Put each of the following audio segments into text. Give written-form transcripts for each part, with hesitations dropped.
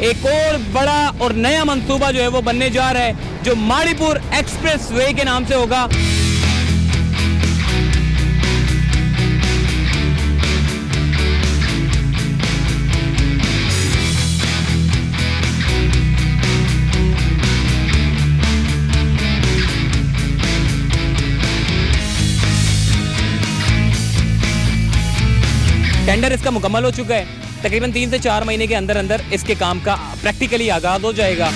एक और बड़ा और नया मंसूबा जो है वो बनने जा रहा है, जो माड़ीपुर एक्सप्रेस वे के नाम से होगा। टेंडर इसका मुकम्मल हो चुका है। तकरीबन 3 से 4 महीने के अंदर अंदर इसके काम का प्रैक्टिकली आगाज हो जाएगा।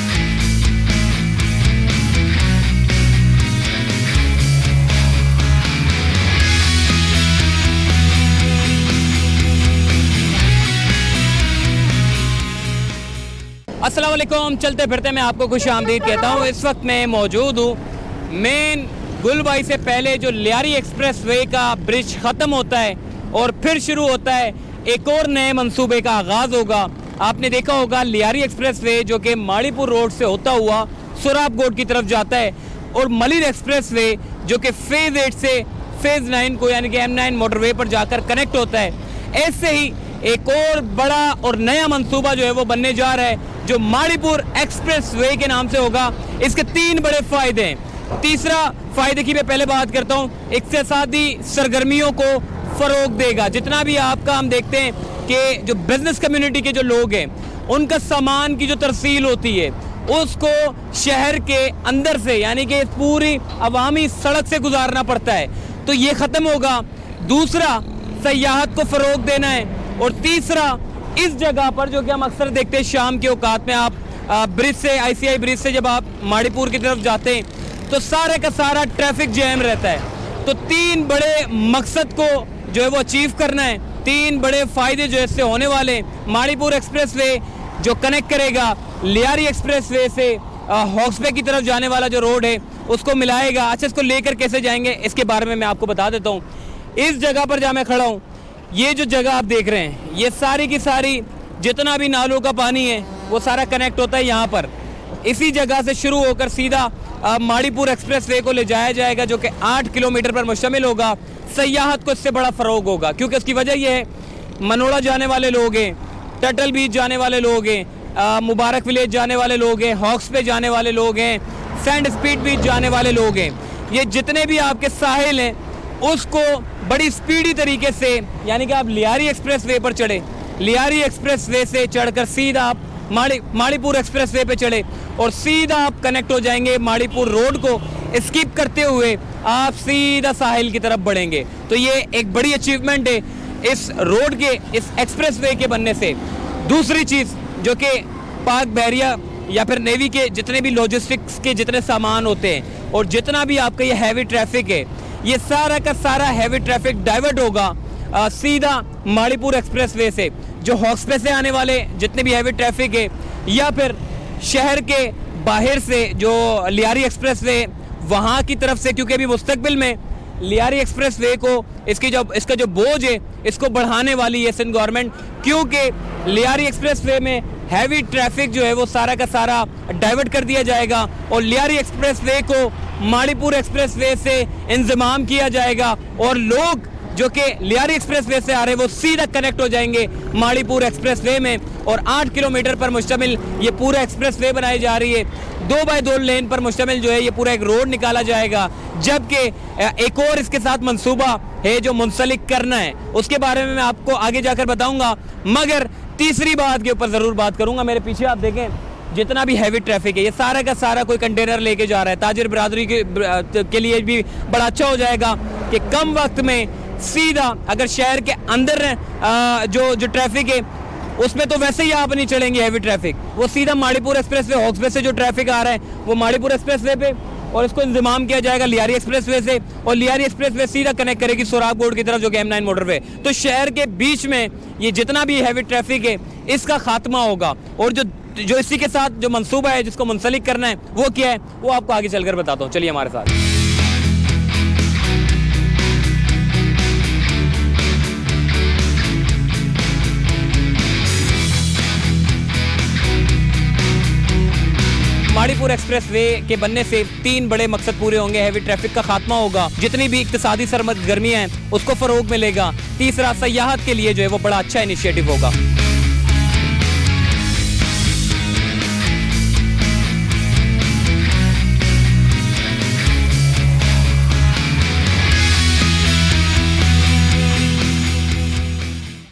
अस्सलाम वालेकुम, चलते फिरते मैं आपको खुश आमदीद कहता हूँ। इस वक्त मैं मौजूद हूँ मेन गुलबाई से पहले जो लियारी एक्सप्रेस वे का ब्रिज ख़त्म होता है और फिर शुरू होता है एक और नए मंसूबे का आगाज़ होगा। आपने देखा होगा लियारी एक्सप्रेस वे जो कि माड़ीपुर रोड से होता हुआ सुराबगोट की तरफ जाता है, और मलिर एक्सप्रेस वे जो कि फेज़ 8 से फेज़ 9 को यानी कि M9 मोटरवे पर जाकर कनेक्ट होता है। ऐसे ही एक और बड़ा और नया मंसूबा जो है वो बनने जा रहा है, जो माड़ीपुर एक्सप्रेस वे के नाम से होगा। इसके 3 बड़े फ़ायदे हैं। तीसरा फ़ायदे की मैं पहले बात करता हूँ, इक़्तिसादी सरगर्मियों को फ़रोग देगा। जितना भी आपका हम देखते हैं कि जो बिज़नेस कम्युनिटी के जो लोग हैं, उनका सामान की जो तरसील होती है उसको शहर के अंदर से यानी कि पूरी अवामी सड़क से गुजारना पड़ता है, तो ये ख़त्म होगा। दूसरा, सयाहत को फ़रोग देना है। और तीसरा, इस जगह पर जो कि हम अक्सर देखते हैं शाम के औकात में, आप ब्रिज से ICI ब्रिज से जब आप माड़ीपुर की तरफ जाते हैं तो सारे का सारा ट्रैफिक जैम रहता है। तो 3 बड़े मकसद को जो है वो अचीव करना है। 3 बड़े फ़ायदे जो इससे होने वाले, माड़ीपुर एक्सप्रेस वे जो कनेक्ट करेगा लियारी एक्सप्रेस वे से हॉक्सबे की तरफ जाने वाला जो रोड है उसको मिलाएगा। अच्छा, इसको लेकर कैसे जाएंगे इसके बारे में मैं आपको बता देता हूँ। इस जगह पर जहाँ मैं खड़ा हूँ, ये जो जगह आप देख रहे हैं, ये सारी की सारी जितना भी नालों का पानी है वो सारा कनेक्ट होता है यहाँ पर। इसी जगह से शुरू होकर सीधा माड़ीपुर एक्सप्रेस वे को ले जाया जाएगा, जो कि 8 किलोमीटर पर मुश्तमिल होगा। सयाहत को इससे बड़ा फ़रोग होगा, क्योंकि उसकी वजह यह है, मनोड़ा जाने वाले लोग हैं, टटल बीच जाने वाले लोग हैं, मुबारक विलेज जाने वाले लोग हैं, हॉक्स पे जाने वाले लोग हैं, सैंड स्पीड बीच जाने वाले लोग हैं। ये जितने भी आपके साहिल हैं उसको बड़ी स्पीडी तरीके से, यानी कि आप लियारी एक्सप्रेस वे पर चढ़े, लियारी एक्सप्रेस वे से चढ़कर सीधा आप माड़ीपुर एक्सप्रेस वे पे चढ़े और सीधा आप कनेक्ट हो जाएंगे माड़ीपुर रोड को स्किप करते हुए आप सीधा साहिल की तरफ बढ़ेंगे। तो ये एक बड़ी अचीवमेंट है इस रोड के, इस एक्सप्रेस वे के बनने से। दूसरी चीज़ जो कि पाक बहरिया या फिर नेवी के जितने भी लॉजिस्टिक्स के जितने सामान होते हैं और जितना भी आपका ये हैवी ट्रैफिक है, ये सारा का सारा हैवी ट्रैफिक डाइवर्ट होगा सीधा माड़ीपुर एक्सप्रेस वे से। जो हॉक्सबे से आने वाले जितने भी हैवी ट्रैफिक है या फिर शहर के बाहर से जो लियारी एक्सप्रेस वे वहाँ की तरफ से, क्योंकि अभी मुस्तकबिल में लियारी एक्सप्रेस वे को इसका जो बोझ है इसको बढ़ाने वाली है सिंध गवर्नमेंट, क्योंकि लियारी एक्सप्रेस वे में हैवी ट्रैफिक जो है वो सारा का सारा डाइवर्ट कर दिया जाएगा और लियारी एक्सप्रेस वे को माड़ीपुर एक्सप्रेस वे से इंज़माम किया जाएगा, और लोग जो कि लियारी एक्सप्रेस वे से आ रहे हैं वो सीधा कनेक्ट हो जाएंगे माड़ीपुर एक्सप्रेस वे में। और 8 किलोमीटर पर मुश्तमिल ये पूरा एक्सप्रेस वे बनाई जा रही है। 2x2 लेन पर मुश्तमिल जो है ये पूरा एक रोड निकाला जाएगा, जबकि एक और इसके साथ मंसूबा है जो मुंसलिक करना है, उसके बारे में मैं आपको आगे जाकर बताऊंगा। मगर तीसरी बात के ऊपर ज़रूर बात करूंगा। मेरे पीछे आप देखें जितना भी हैवी ट्रैफिक है ये सारा का सारा कोई कंटेनर लेके जा रहा है। ताजिर बरादरी के लिए भी बड़ा अच्छा हो जाएगा कि कम वक्त में सीधा, अगर शहर के अंदर जो ट्रैफिक है उसमें तो वैसे ही आप नहीं चलेंगे हैवी ट्रैफिक, वो सीधा माड़ीपुर एक्सप्रेस वे हॉक्सबे से जो ट्रैफिक आ रहा है वो माड़ीपुर एक्सप्रेस वे पे, और इसको इंतजाम किया जाएगा लियारी एक्सप्रेस वे से, और लियारी एक्सप्रेस वे सीधा कनेक्ट करेगी सुराबगोट की तरफ जो कि M9 मोटरवे। तो शहर के बीच में ये जितना भी हैवी ट्रैफिक है इसका खात्मा होगा। और जो इसी के साथ जो मंसूबा है जिसको मुंसलिक करना है वो क्या है वो आपको आगे चलकर बताता हूँ। चलिए हमारे साथ। माड़ीपुर एक्सप्रेस वे के बनने से 3 बड़े मकसद पूरे होंगे। हैवी ट्रैफिक का खात्मा होगा, जितनी भी इक्तिसादी सरगर्मियां हैं उसको फरोग मिलेगा। तीसरा, सयाहत के लिए जो है वो बड़ा अच्छा इनिशिएटिव होगा।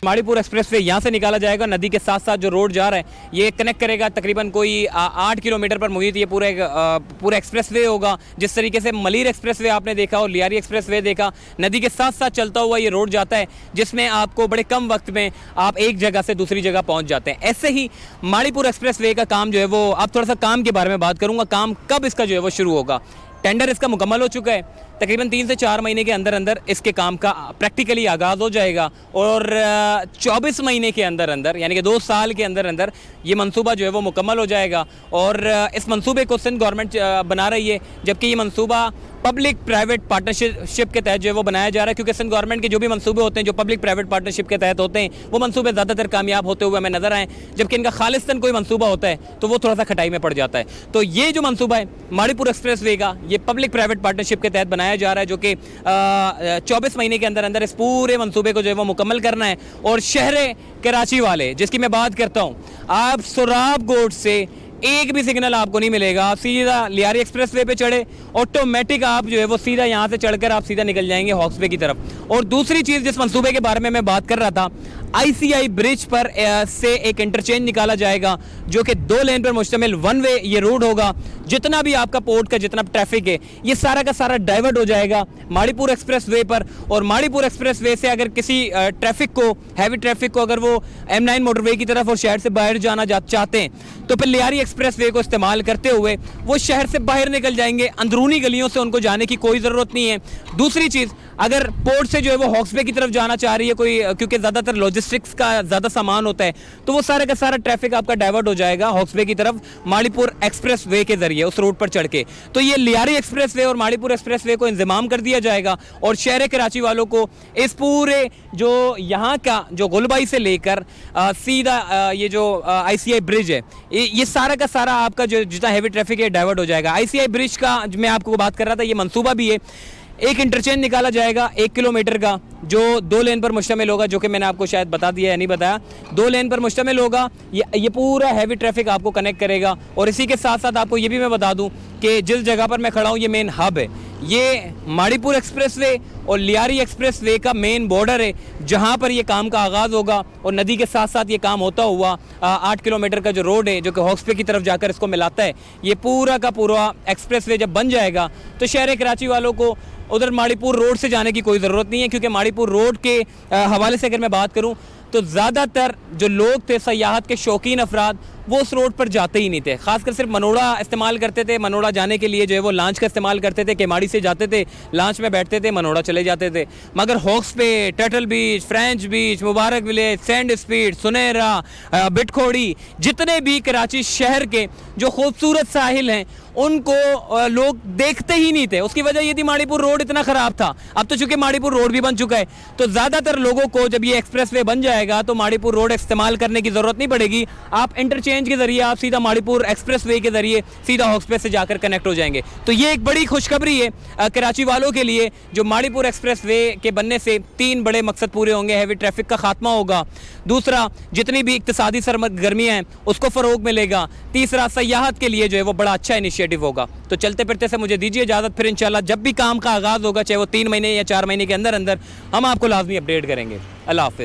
माड़ीपुर एक्सप्रेसवे यहाँ से निकाला जाएगा। नदी के साथ साथ जो रोड जा रहा है ये कनेक्ट करेगा तकरीबन कोई 8 किलोमीटर पर मुहित ये पूरा एक्सप्रेसवे होगा। जिस तरीके से मलीर एक्सप्रेसवे आपने देखा और लियारी एक्सप्रेसवे देखा, नदी के साथ साथ चलता हुआ ये रोड जाता है जिसमें आपको बड़े कम वक्त में आप एक जगह से दूसरी जगह पहुंच जाते हैं। ऐसे ही माड़ीपुर एक्सप्रेसवे का काम जो है वो, आप थोड़ा सा काम के बारे में बात करूंगा, काम कब इसका जो है वो शुरू होगा। टेंडर इसका मुकम्मल हो चुका है, तकरीबन 3 से 4 महीने के अंदर अंदर इसके काम का प्रैक्टिकली आगाज़ हो जाएगा और 24 महीने के अंदर अंदर यानी कि 2 साल के अंदर अंदर ये मंसूबा जो है वो मुकम्मल हो जाएगा। और इस मंसूबे को सिंध गवर्नमेंट बना रही है, जबकि ये मंसूबा पब्लिक प्राइवेट पार्टनरशिप के तहत जो है वो बनाया जा रहा है, क्योंकि सिंध गवर्नमेंट के जो भी मंसूबे होते हैं जो पब्लिक प्राइवेट पार्टनरशिप के तहत होते हैं वो मंसूबे ज़्यादातर कामयाब होते हुए हमें नजर आए, जबकि इनका खालिस्तन कोई मंसूबा होता है तो वो थोड़ा सा खटाई में पड़ जाता है। तो ये जो मंसूबा है माड़ीपुर एक्सप्रेसवे का, ये पब्लिक प्राइवेट पार्टनरशिप के तहत बनाया जा रहा है, जो कि 24 महीने के अंदर अंदर इस पूरे मंसूबे को जो है वो मुकम्मल करना है। और शहर कराची वाले जिसकी मैं बात करता हूँ, आप सोराब गोट से एक भी सिग्नल आपको नहीं मिलेगा, आप सीधा लियारी एक्सप्रेसवे पे चढ़े ऑटोमेटिक आप जो है वो सीधा यहाँ से चढ़कर आप सीधा निकल जाएंगे हॉक्सवे की तरफ। और दूसरी चीज़ जिस मंसूबे के बारे में मैं बात कर रहा था, ICI ब्रिज पर से एक इंटरचेंज निकाला जाएगा जो कि 2 लेन पर मुश्तमिल 1 वे ये रोड होगा। जितना भी आपका पोर्ट का जितना ट्रैफिक है ये सारा का सारा डाइवर्ट हो जाएगा माड़ीपुर एक्सप्रेसवे पर। और माड़ीपुर एक्सप्रेसवे से अगर किसी ट्रैफिक को, हैवी ट्रैफिक को अगर वो M9 मोटरवे की तरफ और शहर से बाहर जाना चाहते हैं तो फिर लियारी एक्सप्रेसवे को इस्तेमाल करते हुए वो शहर से बाहर निकल जाएंगे, अंदरूनी गलियों से उनको जाने की कोई ज़रूरत नहीं है। दूसरी चीज़, अगर पोर्ट से जो है वो हॉक्सवे की तरफ जाना चाह रही है कोई, क्योंकि ज़्यादातर लॉजिस्टिक्स का ज़्यादा सामान होता है, तो वो सारा का सारा ट्रैफिक आपका डाइवर्ट हो जाएगा हॉक्सवे की तरफ माड़ीपुर एक्सप्रेसवे के ज़रिए उस रोड पर चढ़ के। तो ये लियारी एक्सप्रेसवे और माड़ीपुर एक्सप्रेसवे को इंतजाम कर दिया जाएगा और शहर कराची वालों को इस पूरे जो यहाँ का जो गुलबाई से लेकर सीधा ये जो ICI ब्रिज है, ये सारा का सारा आपका जो जितना हैवी ट्रैफिक है डाइवर्ट हो जाएगा। ICI ब्रिज का मैं आपको बात कर रहा था, ये मंसूबा भी है। एक इंटरचेंज निकाला जाएगा 1 किलोमीटर का जो 2 लेन पर मुश्तमिल होगा, जो कि मैंने आपको शायद बता दिया या नहीं बताया, 2 लेन पर मुश्तमिल होगा। ये पूरा हैवी ट्रैफिक आपको कनेक्ट करेगा। और इसी के साथ साथ आपको ये भी मैं बता दूं कि जिस जगह पर मैं खड़ा हूँ ये मेन हब है, ये माड़ीपुर एक्सप्रेसवे और लियारी एक्सप्रेसवे का मेन बॉर्डर है जहाँ पर ये काम का आगाज़ होगा। और नदी के साथ साथ ये काम होता हुआ 8 किलोमीटर का जो रोड है जो कि हॉक्सवे की तरफ जाकर इसको मिलाता है, ये पूरा का पूरा एक्सप्रेसवे जब बन जाएगा तो शहर कराची वालों को उधर माड़ीपुर रोड से जाने की कोई ज़रूरत नहीं है, क्योंकि माड़ीपुर रोड के हवाले से अगर मैं बात करूं तो ज़्यादातर जो लोग थे सयाहत के शौकीन अफराद वो उस रोड पर जाते ही नहीं थे। खासकर सिर्फ मनोड़ा इस्तेमाल करते थे, मनोड़ा जाने के लिए जो है वो लॉन्च का इस्तेमाल करते थे, केमाड़ी से जाते थे, लॉन्च में बैठते थे, मनोड़ा चले जाते थे। मगर हॉक्स पे, टर्टल बीच, फ्रेंच बीच, मुबारक विलेज, सैंड स्पीड, सुनहरा, बिटखोड़ी, जितने भी कराची शहर के जो खूबसूरत साहिल हैं उनको लोग देखते ही नहीं थे। उसकी वजह ये थी माड़ीपुर रोड इतना ख़राब था। अब तो चूँकि माड़ीपुर रोड भी बन चुका है तो ज़्यादातर लोगों को जब ये एक्सप्रेसवे बन जाएगा तो माड़ीपुर रोड इस्तेमाल करने की ज़रूरत नहीं पड़ेगी। आप इंटरचेंज के ज़रिए आप सीधा माड़ीपुर एक्सप्रेसवे के ज़रिए सीधा हॉक्सवे से जाकर कनेक्ट हो जाएंगे। तो ये एक बड़ी खुशखबरी है कराची वालों के लिए, जो माड़ीपुर एक्सप्रेसवे के बनने से 3 बड़े मकसद पूरे होंगे। हैवी ट्रैफिक का खात्मा होगा, दूसरा जितनी भी इक्तिसादी सरगर्मियाँ हैं उसको फ़रोग मिलेगा, तीसरा सयाहत के लिए जो है वो बड़ा अच्छा इनिशिएटिव होगा। तो चलते फिरते से मुझे दीजिए इजाज़त, फिर इंशाल्लाह जब भी काम का आगाज़ होगा चाहे वो 3 महीने या 4 महीने के अंदर अंदर हम आपको लाजमी अपडेट करेंगे। अल्लाह हाफ़िज़।